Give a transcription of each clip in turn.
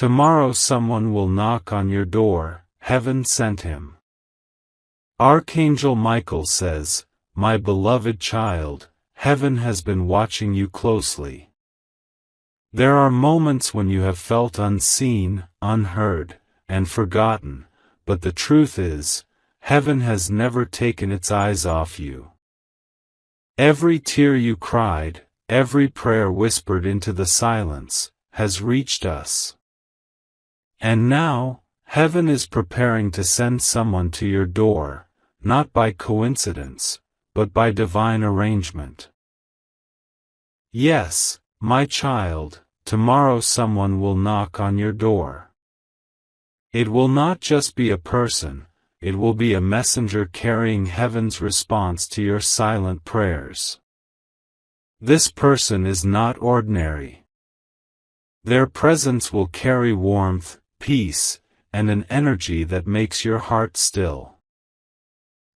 Tomorrow someone will knock on your door, heaven sent him. Archangel Michael says, "My beloved child, heaven has been watching you closely." There are moments when you have felt unseen, unheard, and forgotten, but the truth is, heaven has never taken its eyes off you. Every tear you cried, every prayer whispered into the silence, has reached us. And now, heaven is preparing to send someone to your door, not by coincidence, but by divine arrangement. Yes, my child, tomorrow someone will knock on your door. It will not just be a person, it will be a messenger carrying heaven's response to your silent prayers. This person is not ordinary. Their presence will carry warmth, peace, and an energy that makes your heart still.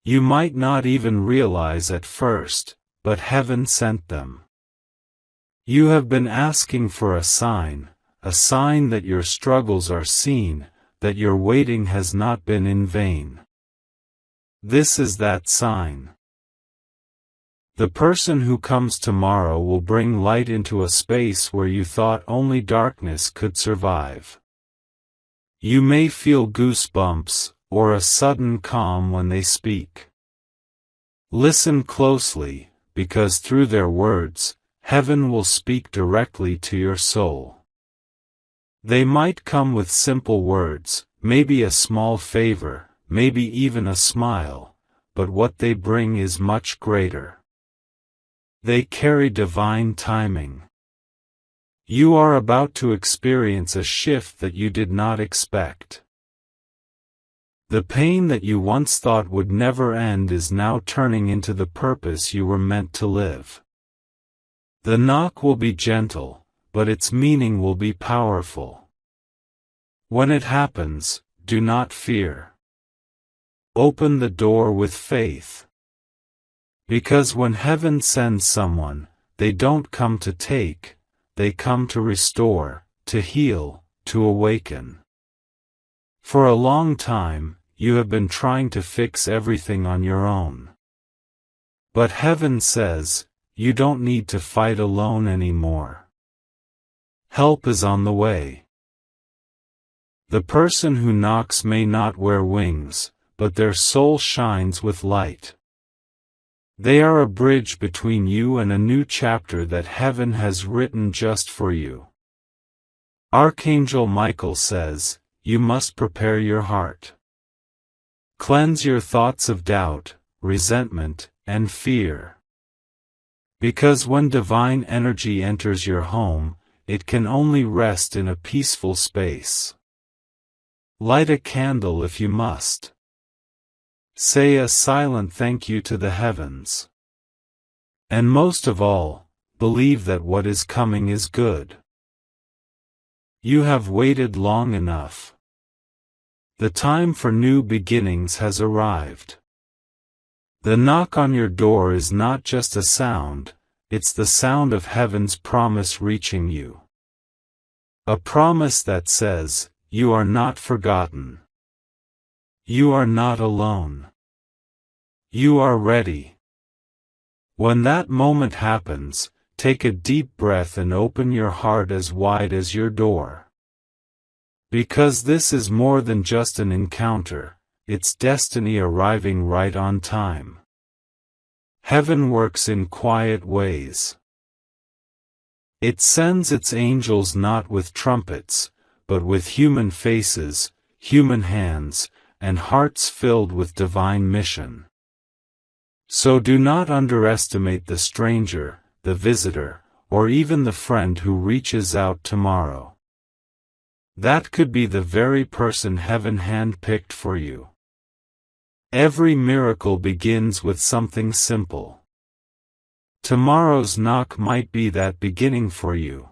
You might not even realize at first, but heaven sent them. You have been asking for a sign that your struggles are seen, that your waiting has not been in vain. This is that sign. The person who comes tomorrow will bring light into a space where you thought only darkness could survive. You may feel goosebumps, or a sudden calm when they speak. Listen closely, because through their words, heaven will speak directly to your soul. They might come with simple words, maybe a small favor, maybe even a smile, but what they bring is much greater. They carry divine timing. You are about to experience a shift that you did not expect. The pain that you once thought would never end is now turning into the purpose you were meant to live. The knock will be gentle, but its meaning will be powerful. When it happens, do not fear. Open the door with faith. Because when heaven sends someone, they don't come to take, they come to restore, to heal, to awaken. For a long time, you have been trying to fix everything on your own. But heaven says, you don't need to fight alone anymore. Help is on the way. The person who knocks may not wear wings, but their soul shines with light. They are a bridge between you and a new chapter that heaven has written just for you. Archangel Michael says, you must prepare your heart. Cleanse your thoughts of doubt, resentment, and fear. Because when divine energy enters your home, it can only rest in a peaceful space. Light a candle if you must. Say a silent thank you to the heavens. And most of all, believe that what is coming is good. You have waited long enough. The time for new beginnings has arrived. The knock on your door is not just a sound, it's the sound of heaven's promise reaching you. A promise that says, you are not forgotten. You are not alone. You are ready. When that moment happens, take a deep breath and open your heart as wide as your door. Because this is more than just an encounter, it's destiny arriving right on time. Heaven works in quiet ways. It sends its angels not with trumpets, but with human faces, human hands, and hearts filled with divine mission. So do not underestimate the stranger, the visitor, or even the friend who reaches out tomorrow. That could be the very person heaven handpicked for you. Every miracle begins with something simple. Tomorrow's knock might be that beginning for you.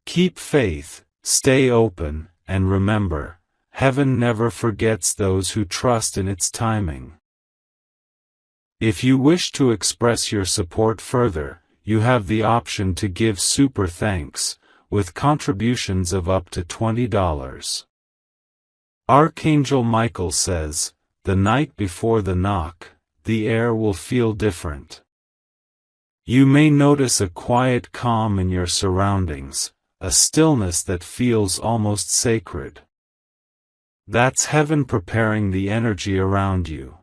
Keep faith, stay open, and remember, heaven never forgets those who trust in its timing. If you wish to express your support further, you have the option to give super thanks, with contributions of up to $20. Archangel Michael says, the night before the knock, the air will feel different. You may notice a quiet calm in your surroundings, a stillness that feels almost sacred. That's heaven preparing the energy around you.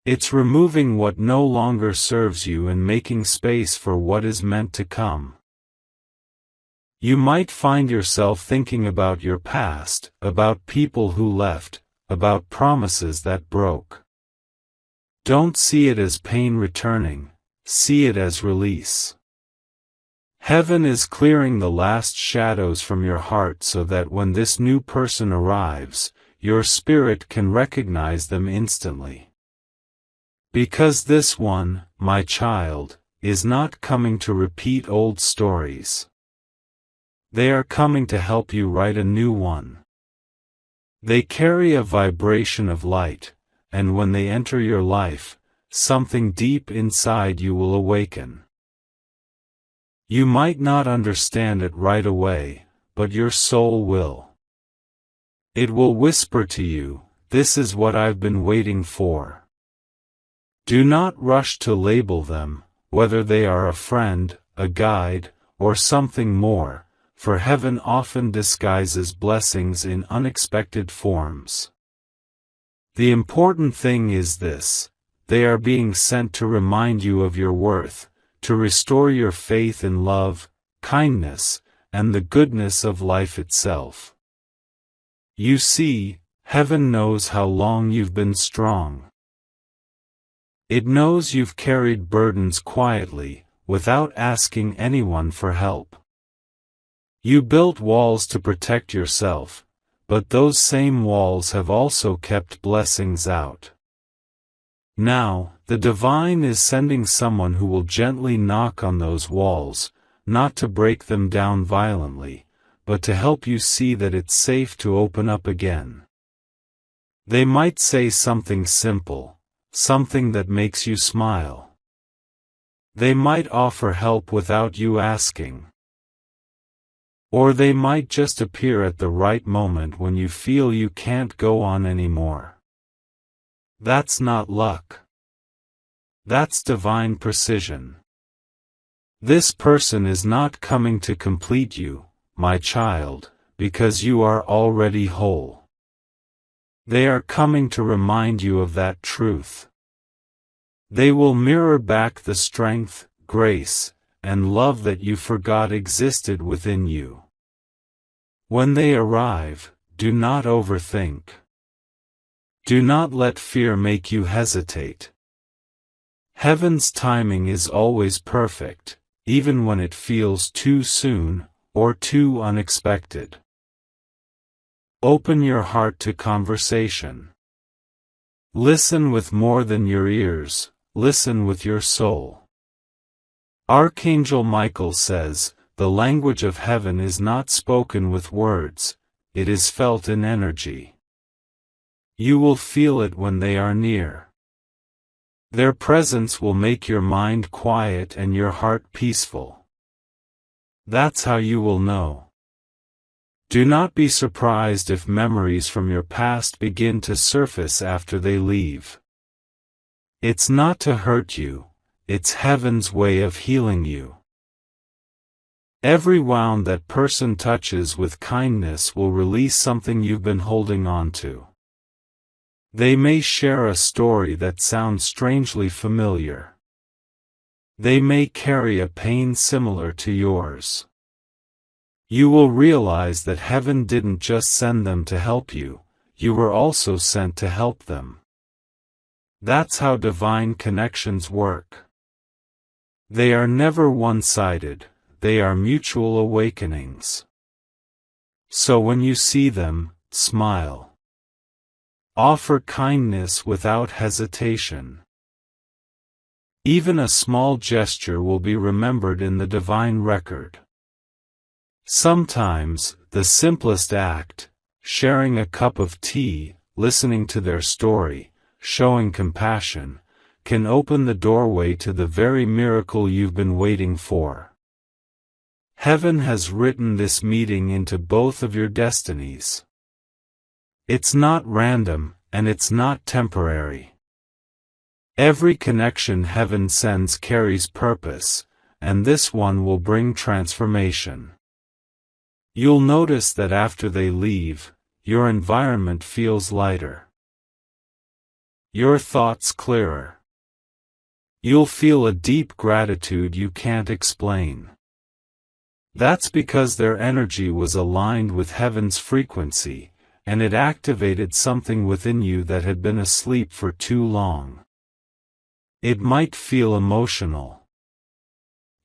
It's removing what no longer serves you and making space for what is meant to come. You might find yourself thinking about your past, about people who left, about promises that broke. Don't see it as pain returning, see it as release. Heaven is clearing the last shadows from your heart so that when this new person arrives, your spirit can recognize them instantly. Because this one, my child, is not coming to repeat old stories. They are coming to help you write a new one. They carry a vibration of light, and when they enter your life, something deep inside you will awaken. You might not understand it right away, but your soul will. It will whisper to you, "This is what I've been waiting for." Do not rush to label them, whether they are a friend, a guide, or something more, for heaven often disguises blessings in unexpected forms. The important thing is this: they are being sent to remind you of your worth, to restore your faith in love, kindness, and the goodness of life itself. You see, heaven knows how long you've been strong. It knows you've carried burdens quietly, without asking anyone for help. You built walls to protect yourself, but those same walls have also kept blessings out. Now, the divine is sending someone who will gently knock on those walls, not to break them down violently, but to help you see that it's safe to open up again. They might say something simple, something that makes you smile. They might offer help without you asking. Or they might just appear at the right moment when you feel you can't go on anymore. That's not luck. That's divine precision. This person is not coming to complete you, my child, because you are already whole. They are coming to remind you of that truth. They will mirror back the strength, grace, and love that you forgot existed within you. When they arrive, do not overthink. Do not let fear make you hesitate. Heaven's timing is always perfect, even when it feels too soon, or too unexpected. Open your heart to conversation. Listen with more than your ears, listen with your soul. Archangel Michael says, the language of heaven is not spoken with words, it is felt in energy. You will feel it when they are near. Their presence will make your mind quiet and your heart peaceful. That's how you will know. Do not be surprised if memories from your past begin to surface after they leave. It's not to hurt you, it's heaven's way of healing you. Every wound that person touches with kindness will release something you've been holding on to. They may share a story that sounds strangely familiar. They may carry a pain similar to yours. You will realize that heaven didn't just send them to help you, you were also sent to help them. That's how divine connections work. They are never one-sided. They are mutual awakenings. So when you see them, smile. Offer kindness without hesitation. Even a small gesture will be remembered in the divine record. Sometimes, the simplest act, sharing a cup of tea, listening to their story, showing compassion, can open the doorway to the very miracle you've been waiting for. Heaven has written this meeting into both of your destinies. It's not random, and it's not temporary. Every connection heaven sends carries purpose, and this one will bring transformation. You'll notice that after they leave, your environment feels lighter. Your thoughts clearer. You'll feel a deep gratitude you can't explain. That's because their energy was aligned with heaven's frequency, and it activated something within you that had been asleep for too long. It might feel emotional.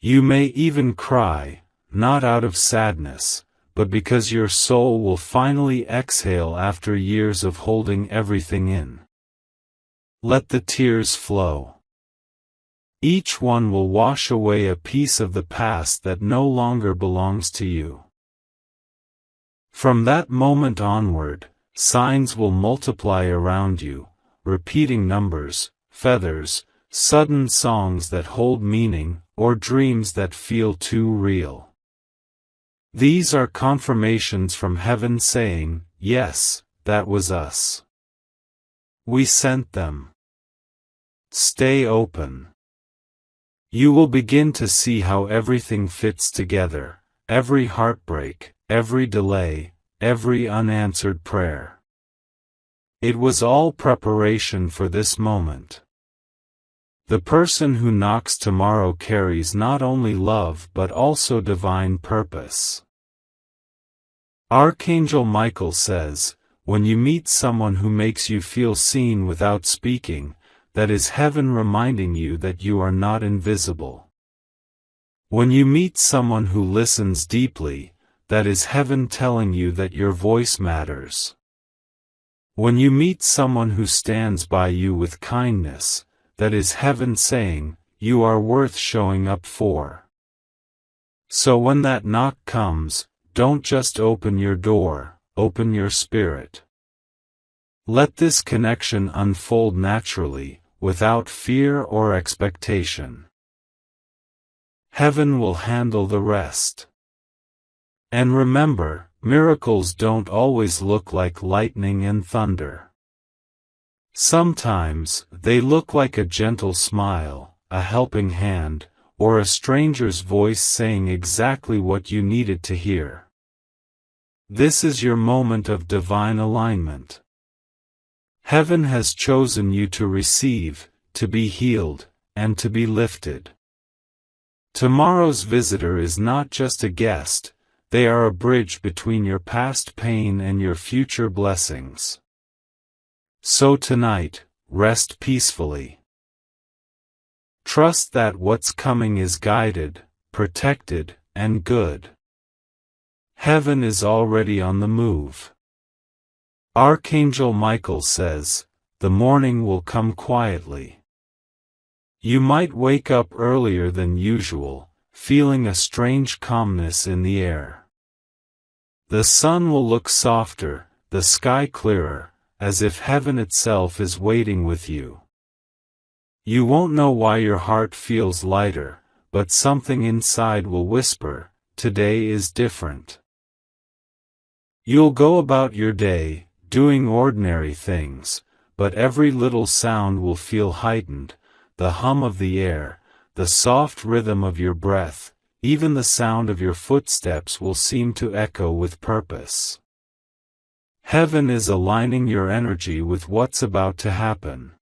You may even cry, not out of sadness, but because your soul will finally exhale after years of holding everything in. Let the tears flow. Each one will wash away a piece of the past that no longer belongs to you. From that moment onward, signs will multiply around you, repeating numbers, feathers, sudden songs that hold meaning, or dreams that feel too real. These are confirmations from heaven saying, "Yes, that was us. We sent them." Stay open. You will begin to see how everything fits together, every heartbreak, every delay, every unanswered prayer. It was all preparation for this moment. The person who knocks tomorrow carries not only love but also divine purpose. Archangel Michael says, when you meet someone who makes you feel seen without speaking, that is heaven reminding you that you are not invisible. When you meet someone who listens deeply, that is heaven telling you that your voice matters. When you meet someone who stands by you with kindness, that is heaven saying, you are worth showing up for. So when that knock comes, don't just open your door, open your spirit. Let this connection unfold naturally, without fear or expectation. Heaven will handle the rest. And remember, miracles don't always look like lightning and thunder. Sometimes, they look like a gentle smile, a helping hand, or a stranger's voice saying exactly what you needed to hear. This is your moment of divine alignment. Heaven has chosen you to receive, to be healed, and to be lifted. Tomorrow's visitor is not just a guest, they are a bridge between your past pain and your future blessings. So tonight, rest peacefully. Trust that what's coming is guided, protected, and good. Heaven is already on the move. Archangel Michael says, the morning will come quietly. You might wake up earlier than usual, feeling a strange calmness in the air. The sun will look softer, the sky clearer, as if heaven itself is waiting with you. You won't know why your heart feels lighter, but something inside will whisper, today is different. You'll go about your day, doing ordinary things, but every little sound will feel heightened, the hum of the air, the soft rhythm of your breath, even the sound of your footsteps will seem to echo with purpose. Heaven is aligning your energy with what's about to happen.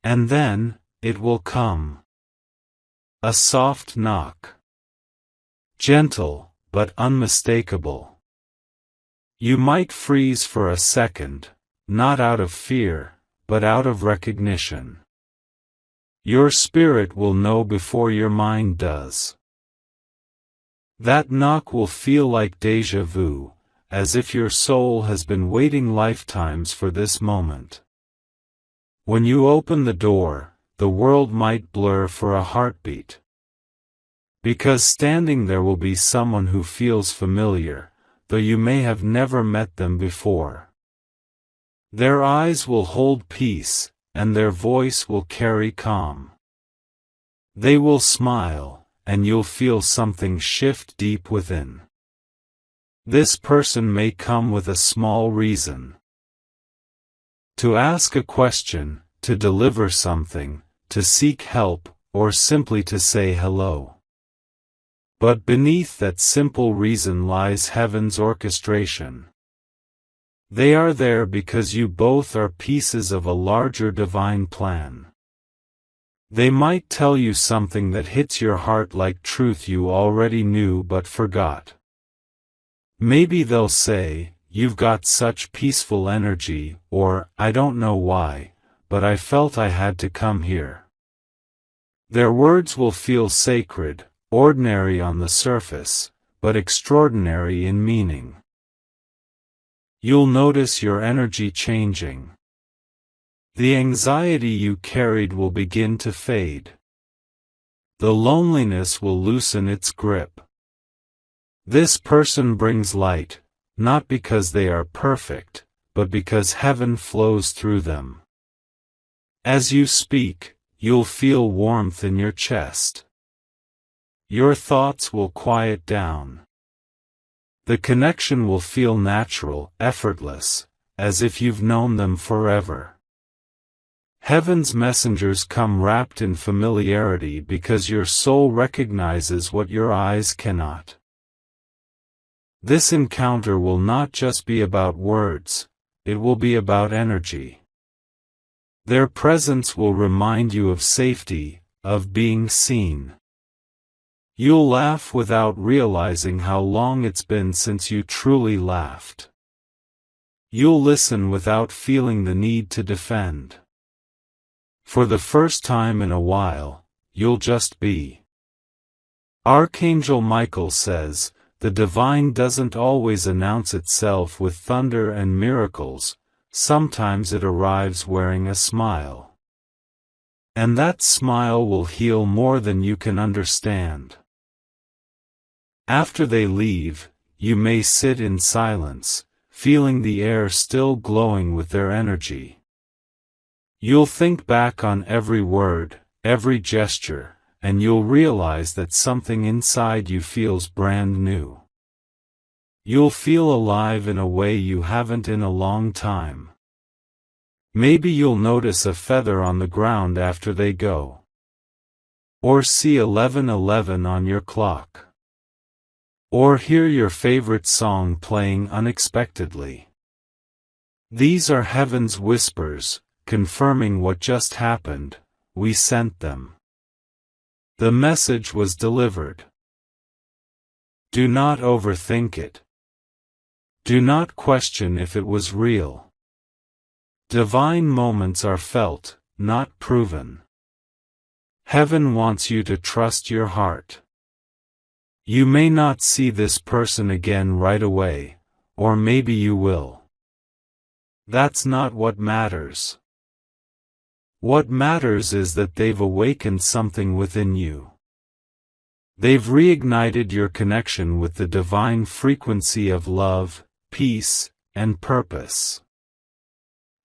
And then, it will come. A soft knock. Gentle, but unmistakable. You might freeze for a second, not out of fear, but out of recognition. Your spirit will know before your mind does. That knock will feel like déjà vu, as if your soul has been waiting lifetimes for this moment. When you open the door, the world might blur for a heartbeat. Because standing there will be someone who feels familiar, though you may have never met them before. Their eyes will hold peace, and their voice will carry calm. They will smile, and you'll feel something shift deep within. This person may come with a small reason. To ask a question, to deliver something, to seek help, or simply to say hello. But beneath that simple reason lies heaven's orchestration. They are there because you both are pieces of a larger divine plan. They might tell you something that hits your heart like truth you already knew but forgot. Maybe they'll say, "You've got such peaceful energy," or, "I don't know why, but I felt I had to come here." Their words will feel sacred, ordinary on the surface, but extraordinary in meaning. You'll notice your energy changing. The anxiety you carried will begin to fade. The loneliness will loosen its grip. This person brings light, not because they are perfect, but because heaven flows through them. As you speak, you'll feel warmth in your chest. Your thoughts will quiet down. The connection will feel natural, effortless, as if you've known them forever. Heaven's messengers come wrapped in familiarity because your soul recognizes what your eyes cannot. This encounter will not just be about words, it will be about energy. Their presence will remind you of safety, of being seen. You'll laugh without realizing how long it's been since you truly laughed. You'll listen without feeling the need to defend. For the first time in a while, you'll just be. Archangel Michael says, "The divine doesn't always announce itself with thunder and miracles, sometimes it arrives wearing a smile. And that smile will heal more than you can understand." After they leave, you may sit in silence, feeling the air still glowing with their energy. You'll think back on every word, every gesture, and you'll realize that something inside you feels brand new. You'll feel alive in a way you haven't in a long time. Maybe you'll notice a feather on the ground after they go. Or see 11:11 on your clock. Or hear your favorite song playing unexpectedly. These are heaven's whispers, confirming what just happened. We sent them. The message was delivered. Do not overthink it. Do not question if it was real. Divine moments are felt, not proven. Heaven wants you to trust your heart. You may not see this person again right away, or maybe you will. That's not what matters. What matters is that they've awakened something within you. They've reignited your connection with the divine frequency of love, peace, and purpose.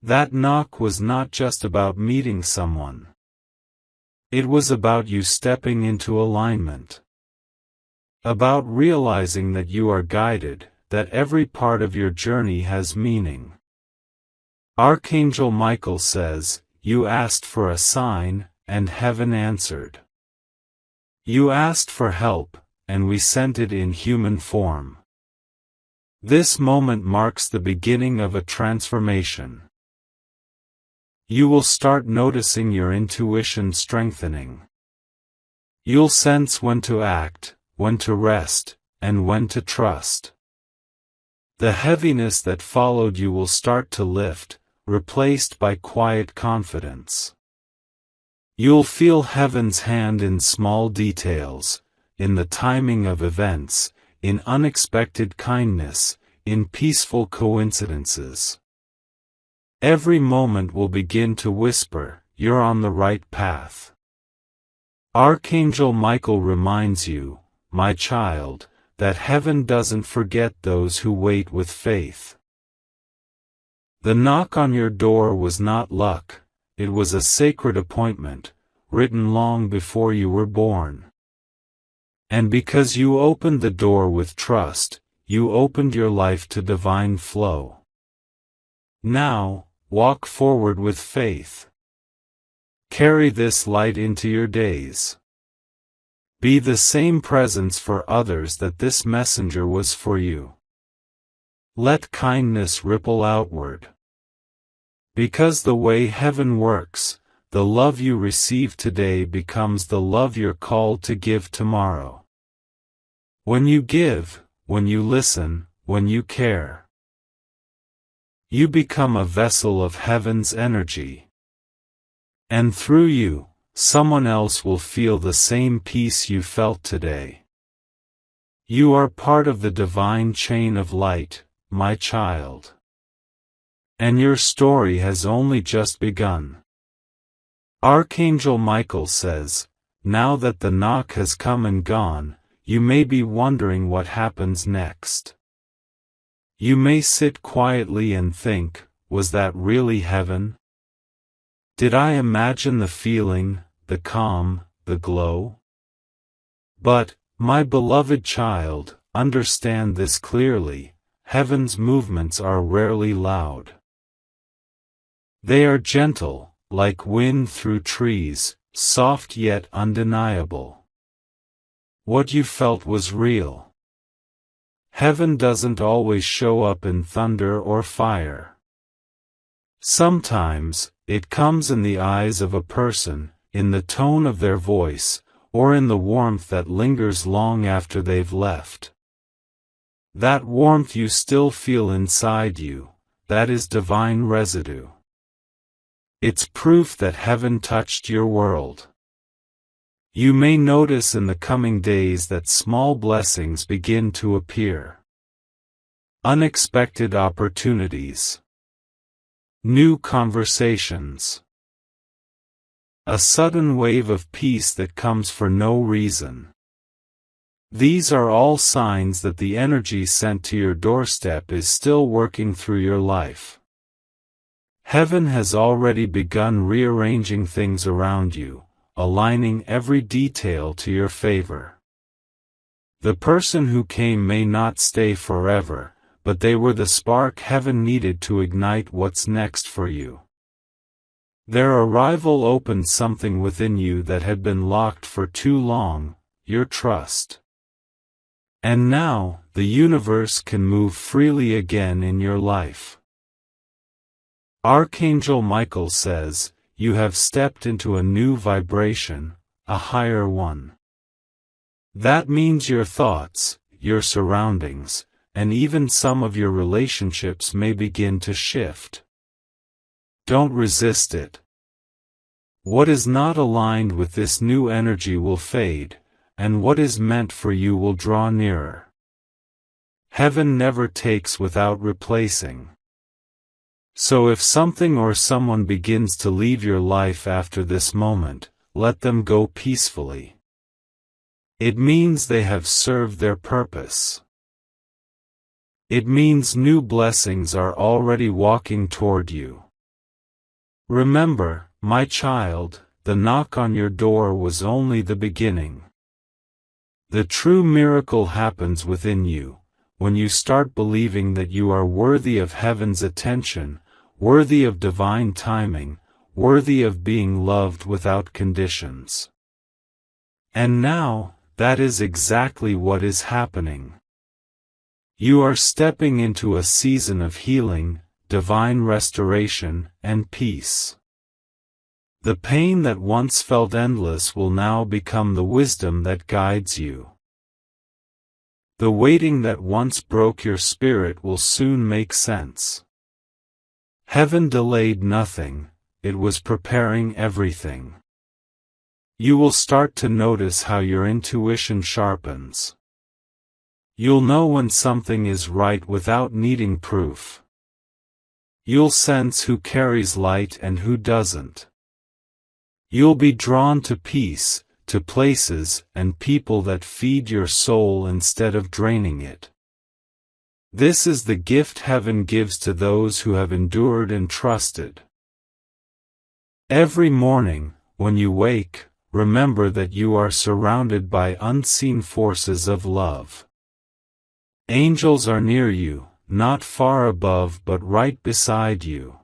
That knock was not just about meeting someone. It was about you stepping into alignment. About realizing that you are guided, that every part of your journey has meaning. Archangel Michael says, "You asked for a sign, and heaven answered. You asked for help, and we sent it in human form." This moment marks the beginning of a transformation. You will start noticing your intuition strengthening. You'll sense when to act, when to rest, and when to trust. The heaviness that followed you will start to lift, replaced by quiet confidence. You'll feel heaven's hand in small details, in the timing of events, in unexpected kindness, in peaceful coincidences. Every moment will begin to whisper, "You're on the right path." Archangel Michael reminds you, my child, that heaven doesn't forget those who wait with faith. The knock on your door was not luck, it was a sacred appointment, written long before you were born. And because you opened the door with trust, you opened your life to divine flow. Now, walk forward with faith. Carry this light into your days. Be the same presence for others that this messenger was for you. Let kindness ripple outward. Because the way heaven works, the love you receive today becomes the love you're called to give tomorrow. When you give, when you listen, when you care, you become a vessel of heaven's energy. And through you, someone else will feel the same peace you felt today. You are part of the divine chain of light, my child. And your story has only just begun. Archangel Michael says, now that the knock has come and gone, you may be wondering what happens next. You may sit quietly and think, was that really heaven? Did I imagine the feeling, the calm, the glow? But, my beloved child, understand this clearly, heaven's movements are rarely loud. They are gentle, like wind through trees, soft yet undeniable. What you felt was real. Heaven doesn't always show up in thunder or fire. Sometimes, it comes in the eyes of a person, in the tone of their voice, or in the warmth that lingers long after they've left. That warmth you still feel inside you, that is divine residue. It's proof that heaven touched your world. You may notice in the coming days that small blessings begin to appear. Unexpected opportunities. New conversations. A sudden wave of peace that comes for no reason. These are all signs that the energy sent to your doorstep is still working through your life. Heaven has already begun rearranging things around you, aligning every detail to your favor. The person who came may not stay forever, but they were the spark heaven needed to ignite what's next for you. Their arrival opened something within you that had been locked for too long, your trust. And now, the universe can move freely again in your life. Archangel Michael says, you have stepped into a new vibration, a higher one. That means your thoughts, your surroundings, and even some of your relationships may begin to shift. Don't resist it. What is not aligned with this new energy will fade, and what is meant for you will draw nearer. Heaven never takes without replacing. So if something or someone begins to leave your life after this moment, let them go peacefully. It means they have served their purpose. It means new blessings are already walking toward you. Remember, my child, the knock on your door was only the beginning. The true miracle happens within you, when you start believing that you are worthy of heaven's attention, worthy of divine timing, worthy of being loved without conditions. And now, that is exactly what is happening. You are stepping into a season of healing, divine restoration, and peace. The pain that once felt endless will now become the wisdom that guides you. The waiting that once broke your spirit will soon make sense. Heaven delayed nothing, it was preparing everything. You will start to notice how your intuition sharpens. You'll know when something is right without needing proof. You'll sense who carries light and who doesn't. You'll be drawn to peace, to places and people that feed your soul instead of draining it. This is the gift heaven gives to those who have endured and trusted. Every morning, when you wake, remember that you are surrounded by unseen forces of love. Angels are near you, not far above but right beside you.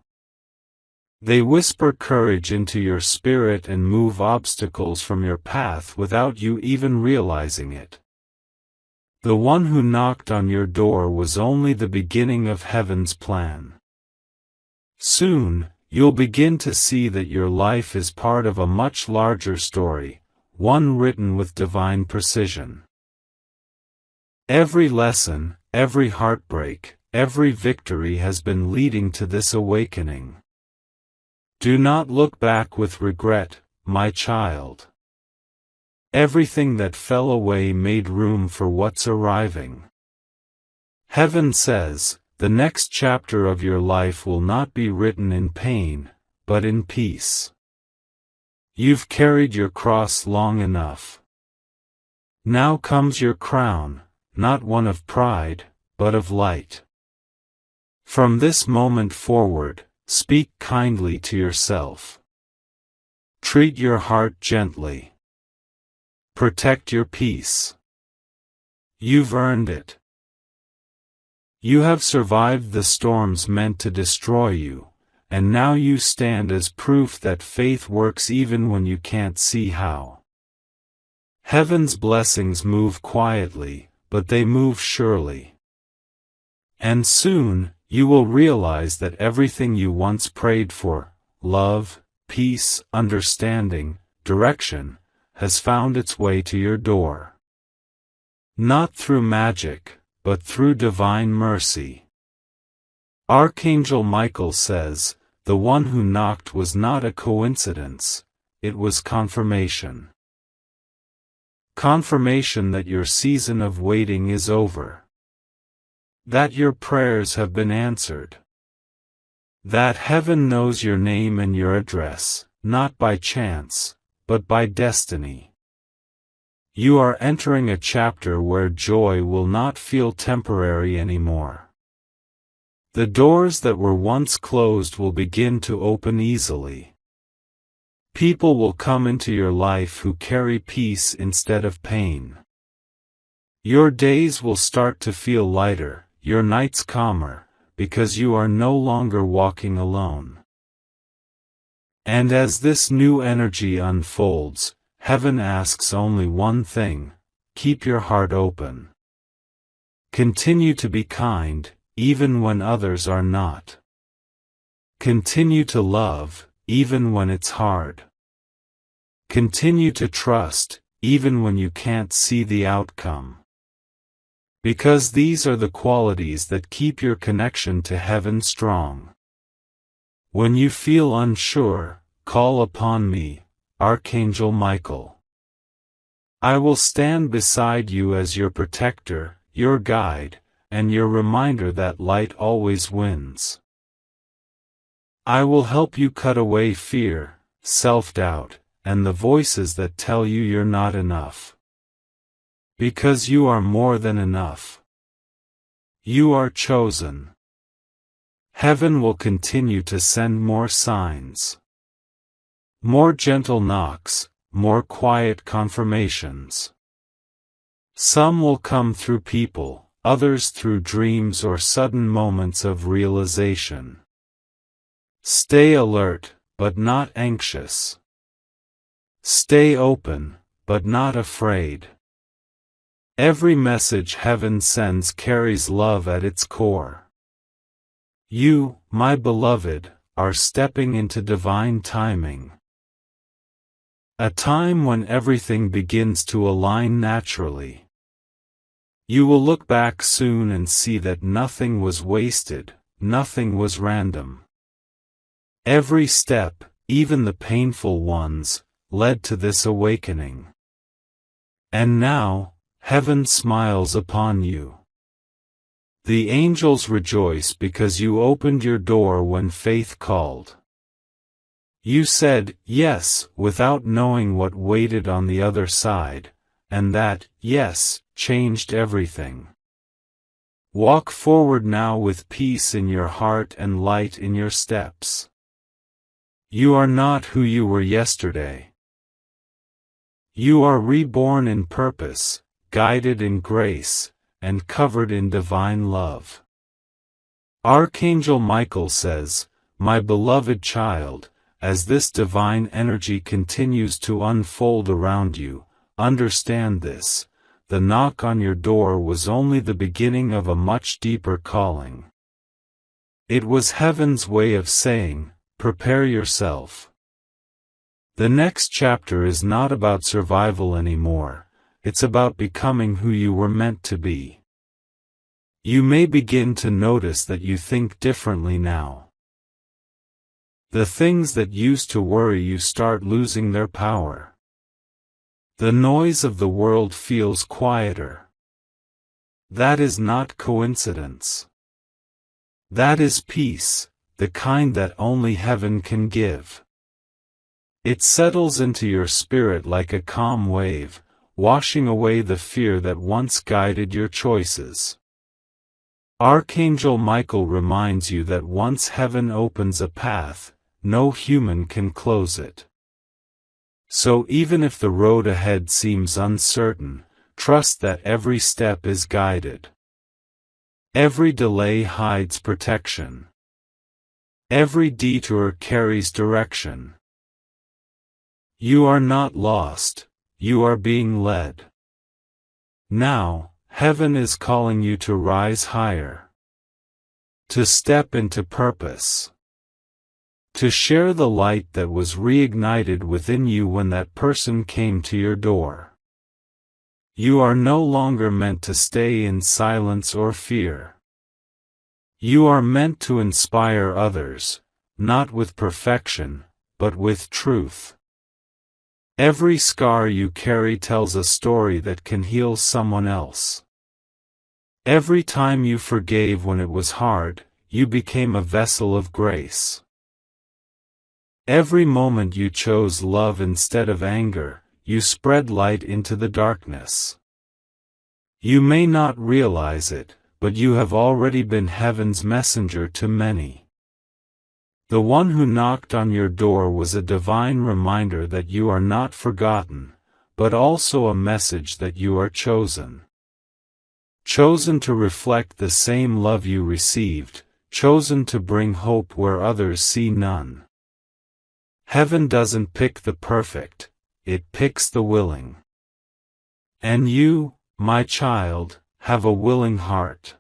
They whisper courage into your spirit and move obstacles from your path without you even realizing it. The one who knocked on your door was only the beginning of heaven's plan. Soon, you'll begin to see that your life is part of a much larger story, one written with divine precision. Every lesson, every heartbreak, every victory has been leading to this awakening. Do not look back with regret, my child. Everything that fell away made room for what's arriving. Heaven says, the next chapter of your life will not be written in pain, but in peace. You've carried your cross long enough. Now comes your crown, not one of pride, but of light. From this moment forward, speak kindly to yourself. Treat your heart gently. Protect your peace. You've earned it. You have survived the storms meant to destroy you, and now you stand as proof that faith works even when you can't see how. Heaven's blessings move quietly, but they move surely. And soon, you will realize that everything you once prayed for, love, peace, understanding, direction, has found its way to your door. Not through magic, but through divine mercy. Archangel Michael says, the one who knocked was not a coincidence, it was confirmation. Confirmation that your season of waiting is over. That your prayers have been answered. That heaven knows your name and your address, not by chance, but by destiny. You are entering a chapter where joy will not feel temporary anymore. The doors that were once closed will begin to open easily. People will come into your life who carry peace instead of pain. Your days will start to feel lighter, your nights calmer, because you are no longer walking alone. And as this new energy unfolds, heaven asks only one thing: keep your heart open. Continue to be kind, even when others are not. Continue to love, even when it's hard. Continue to trust, even when you can't see the outcome. Because these are the qualities that keep your connection to heaven strong. When you feel unsure, call upon me, Archangel Michael. I will stand beside you as your protector, your guide, and your reminder that light always wins. I will help you cut away fear, self-doubt, and the voices that tell you you're not enough. Because you are more than enough. You are chosen. Heaven will continue to send more signs. More gentle knocks, more quiet confirmations. Some will come through people, others through dreams or sudden moments of realization. Stay alert, but not anxious. Stay open, but not afraid. Every message heaven sends carries love at its core. You, my beloved, are stepping into divine timing. A time when everything begins to align naturally. You will look back soon and see that nothing was wasted, nothing was random. Every step, even the painful ones, led to this awakening. And now, heaven smiles upon you. The angels rejoice because you opened your door when faith called. You said yes without knowing what waited on the other side, and that yes changed everything. Walk forward now with peace in your heart and light in your steps. You are not who you were yesterday. You are reborn in purpose, guided in grace, and covered in divine love. Archangel Michael says, "My beloved child, as this divine energy continues to unfold around you, understand this: the knock on your door was only the beginning of a much deeper calling. It was heaven's way of saying, prepare yourself." The next chapter is not about survival anymore, it's about becoming who you were meant to be. You may begin to notice that you think differently now. The things that used to worry you start losing their power. The noise of the world feels quieter. That is not coincidence. That is peace, the kind that only heaven can give. It settles into your spirit like a calm wave, washing away the fear that once guided your choices. Archangel Michael reminds you that once heaven opens a path, no human can close it. So even if the road ahead seems uncertain, trust that every step is guided. Every delay hides protection. Every detour carries direction. You are not lost, you are being led. Now, heaven is calling you to rise higher. To step into purpose. To share the light that was reignited within you when that person came to your door. You are no longer meant to stay in silence or fear. You are meant to inspire others, not with perfection, but with truth. Every scar you carry tells a story that can heal someone else. Every time you forgave when it was hard, you became a vessel of grace. Every moment you chose love instead of anger, you spread light into the darkness. You may not realize it, but you have already been heaven's messenger to many. The one who knocked on your door was a divine reminder that you are not forgotten, but also a message that you are chosen. Chosen to reflect the same love you received, chosen to bring hope where others see none. Heaven doesn't pick the perfect, it picks the willing. And you, my child, have a willing heart.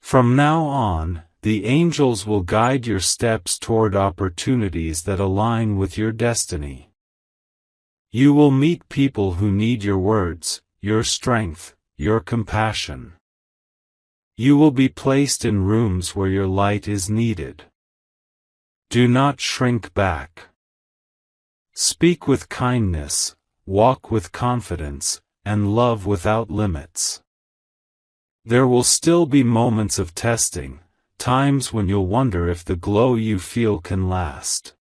From now on, the angels will guide your steps toward opportunities that align with your destiny. You will meet people who need your words, your strength, your compassion. You will be placed in rooms where your light is needed. Do not shrink back. Speak with kindness, walk with confidence, and love without limits. There will still be moments of testing, times when you'll wonder if the glow you feel can last.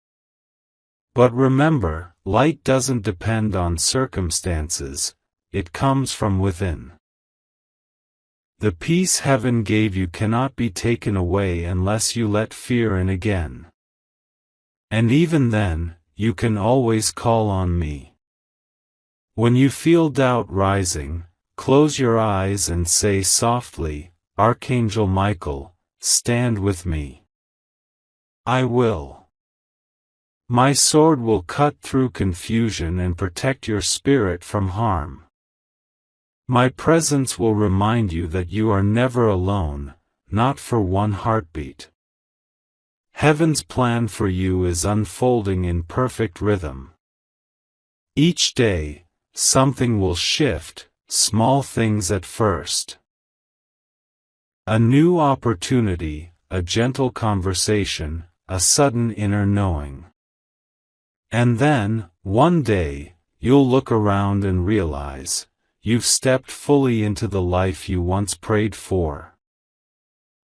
But remember, light doesn't depend on circumstances, it comes from within. The peace heaven gave you cannot be taken away unless you let fear in again. And even then, you can always call on me. When you feel doubt rising, close your eyes and say softly, Archangel Michael, stand with me. I will. My sword will cut through confusion and protect your spirit from harm. My presence will remind you that you are never alone, not for one heartbeat. Heaven's plan for you is unfolding in perfect rhythm. Each day, something will shift, small things at first. A new opportunity, a gentle conversation, a sudden inner knowing. And then, one day, you'll look around and realize, you've stepped fully into the life you once prayed for.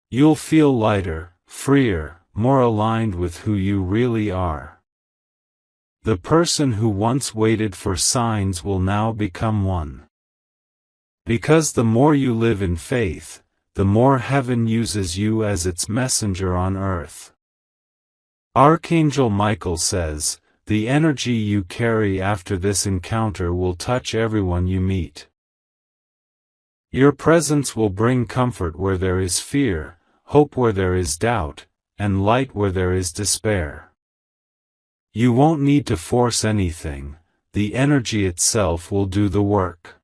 You'll feel lighter, freer, more aligned with who you really are. The person who once waited for signs will now become one. Because the more you live in faith, the more heaven uses you as its messenger on earth. Archangel Michael says, the energy you carry after this encounter will touch everyone you meet. Your presence will bring comfort where there is fear, hope where there is doubt, and light where there is despair. You won't need to force anything, the energy itself will do the work.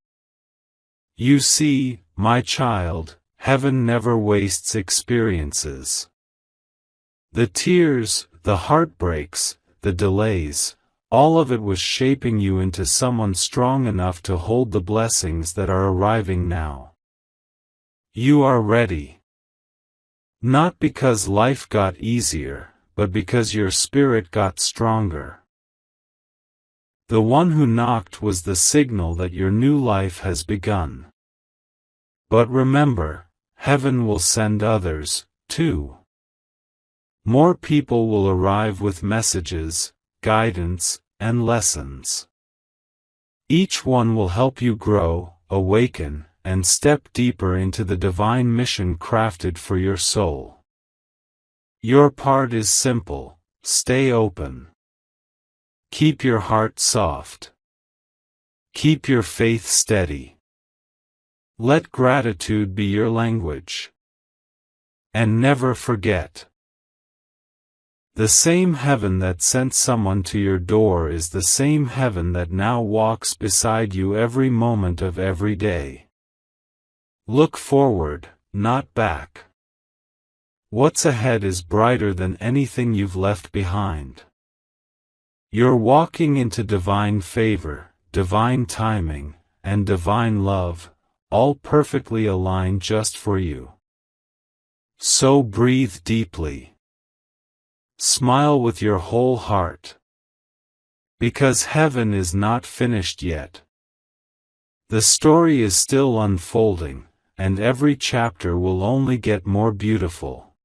You see, my child, heaven never wastes experiences. The tears, the heartbreaks, the delays, all of it was shaping you into someone strong enough to hold the blessings that are arriving now. You are ready. Not because life got easier, but because your spirit got stronger. The one who knocked was the signal that your new life has begun. But remember, heaven will send others, too. More people will arrive with messages, guidance, and lessons. Each one will help you grow, awaken, and step deeper into the divine mission crafted for your soul. Your part is simple: stay open. Keep your heart soft. Keep your faith steady. Let gratitude be your language. And never forget. The same heaven that sent someone to your door is the same heaven that now walks beside you every moment of every day. Look forward, not back. What's ahead is brighter than anything you've left behind. You're walking into divine favor, divine timing, and divine love, all perfectly aligned just for you. So breathe deeply. Smile with your whole heart. Because heaven is not finished yet. The story is still unfolding, and every chapter will only get more beautiful.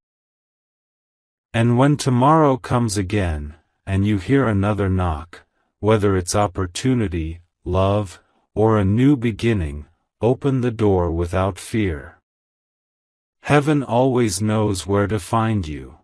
And when tomorrow comes again, and you hear another knock, whether it's opportunity, love, or a new beginning, open the door without fear. Heaven always knows where to find you.